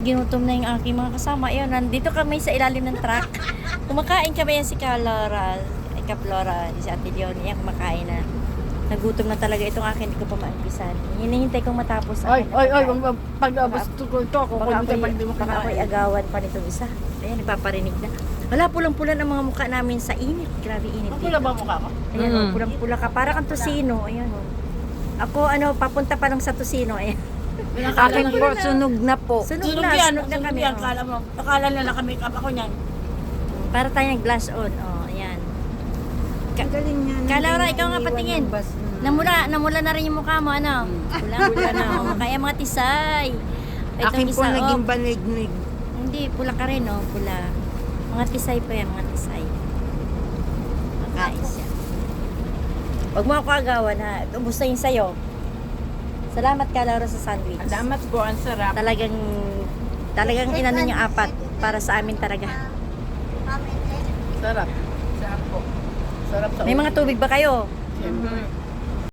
ginutom na yung aking mga kasama. Ayun, nandito kami sa ilalim ng truck. Kumakain kami yan si Kalora, Flora, si Ate Leonie. Yan, kumakain na. Nagutom na talaga itong akin, hindi ko pa maumpisan. Hinihintay kong matapos. Ay, pag-abas ko ito, Baka kukunin ka pag di mo ako'y kakain. agawan pa nitong isa. Ayan, nagpaparinig na. Wala, pulang-pula ang mga mukha namin sa init. Grabe init. Ang pula ba mukha ko? Ayan, oh, pulang-pula ka. Para kang tosino. Ayan, oh. Ako, papunta pa lang sa tosino. Ayan. Akin po, sunog na po. Sunog Sunog na, yan, sunog na sunog kami. yan. Oh. Kala mo, akala nila make up ako niyan. Para tayo nag-blush on. Oh, ayan. Ang galing niya. Kalora, ikaw nga patingin. Namula na rin yung mukha mo, ano? Pula na. Oh. Kaya mga tisay. Itong Akin po isa, naging oh. banig-nig. Hindi, pula ka rin, oh. Pula. Mga tisay pa yan, mga tisay. Makain siya. Huwag mo ako agawan, ha. Ubus na yun sa'yo. Salamat ka, Laura, sa sandwich. Damat ko, ang sarap. Talagang inano niyo apat para sa amin talaga. Sarap. Sarap po. Sarap sa May mga tubig ba kayo? Siyempre.